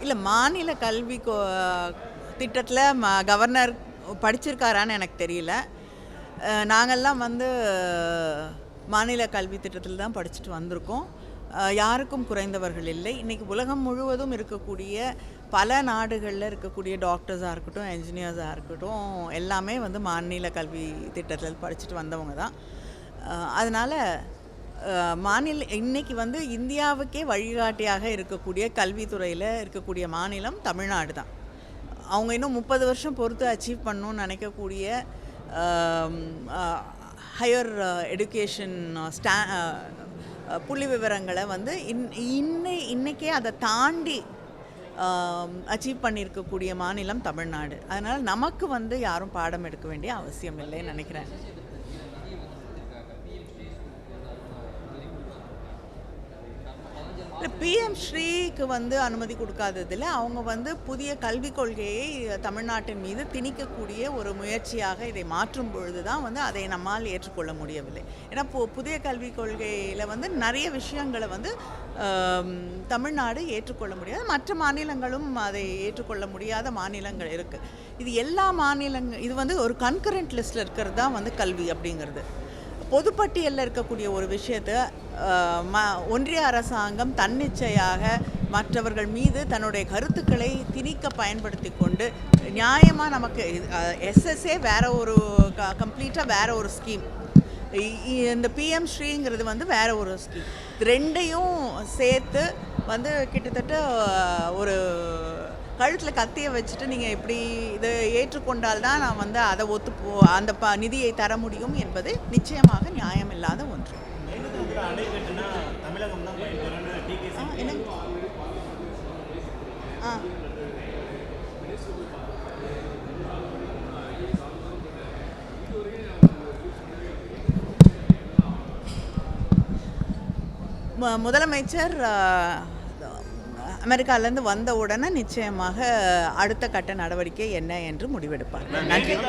இல்லை, மாநில கல்வி திட்டத்தில் கவர்னர் படிச்சிருக்காரான்னு எனக்கு தெரியல. நாங்கள்லாம் வந்து மாநில கல்வி திட்டத்தில் தான் படிச்சுட்டு வந்திருக்கோம். யாருக்கும் குறைந்தவர்கள் இல்லை. இன்றைக்கி உலகம் முழுவதும் இருக்கக்கூடிய பல நாடுகளில் இருக்கக்கூடிய டாக்டர்ஸாக இருக்கட்டும், என்ஜினியர்ஸாக இருக்கட்டும், எல்லாமே வந்து மாநில கல்வி திட்டத்தில் படிச்சுட்டு வந்தவங்க தான். அதனால் இன்றைக்கி வந்து இந்தியாவுக்கே வழிகாட்டியாக இருக்கக்கூடிய கல்வித்துறையில் இருக்கக்கூடிய மாநிலம் தமிழ்நாடு தான். அவங்க இன்னும் 30 வருஷம் பொறுத்து அச்சீவ் பண்ணணும்னு நினைக்கக்கூடிய ஹையர் எடுகேஷன் புள்ளி விவரங்களை வந்து இன்றைக்கே அதை தாண்டி அச்சீவ் பண்ணியிருக்கக்கூடிய மாநிலம் தமிழ்நாடு. அதனால் நமக்கு வந்து யாரும் பாடம் எடுக்க வேண்டிய அவசியம் இல்லைன்னு நினைக்கிறேன். இல்லை, பிஎம் ஸ்ரீக்கு வந்து அனுமதி கொடுக்காததில் அவங்க வந்து புதிய கல்விக் கொள்கையை தமிழ்நாட்டின் மீது திணிக்கக்கூடிய ஒரு முயற்சியாக இதை மாற்றும் பொழுது தான் வந்து அதை நம்மால் ஏற்றுக்கொள்ள முடியவில்லை. ஏன்னா புதிய கல்விக் கொள்கையில் வந்து நிறைய விஷயங்களை வந்து தமிழ்நாடு ஏற்றுக்கொள்ள முடியாது, மற்ற மாநிலங்களும் அதை ஏற்றுக்கொள்ள முடியாத மாநிலங்கள் இருக்குது. இது எல்லா இது வந்து ஒரு கன்கரண்ட் லிஸ்ட்டில் இருக்கிறது தான் வந்து கல்வி அப்படிங்கிறது. பொதுப்பட்டியலில் இருக்கக்கூடிய ஒரு விஷயத்தை ஒன்றிய அரசாங்கம் தன்னிச்சையாக மற்றவர்கள் மீது தன்னுடைய கருத்துக்களை திணிக்க பயன்படுத்தி கொண்டு நியாயமாக நமக்கு எஸ்எஸ்ஏ வேறு ஒரு கம்ப்ளீட்டாக வேறு ஒரு ஸ்கீம், இந்த பிஎம் ஸ்ரீங்கிறது வந்து வேறு ஒரு ஸ்கீம். ரெண்டையும் சேர்த்து வந்து கிட்டத்தட்ட ஒரு கழுத்தில் கத்தியை வச்சுட்டு நீங்கள் இப்படி இதை ஏற்றுக்கொண்டால்தான் நான் வந்து அதை அந்த நிதியை தர முடியும் என்பது நிச்சயமாக நியாயமில்லாத ஒன்று. முதலமைச்சர் அமெரிக்காவிலேருந்து வந்த உடனே நிச்சயமாக அடுத்த கட்ட நடவடிக்கை என்ன என்று முடிவெடுப்பார். நன்றி.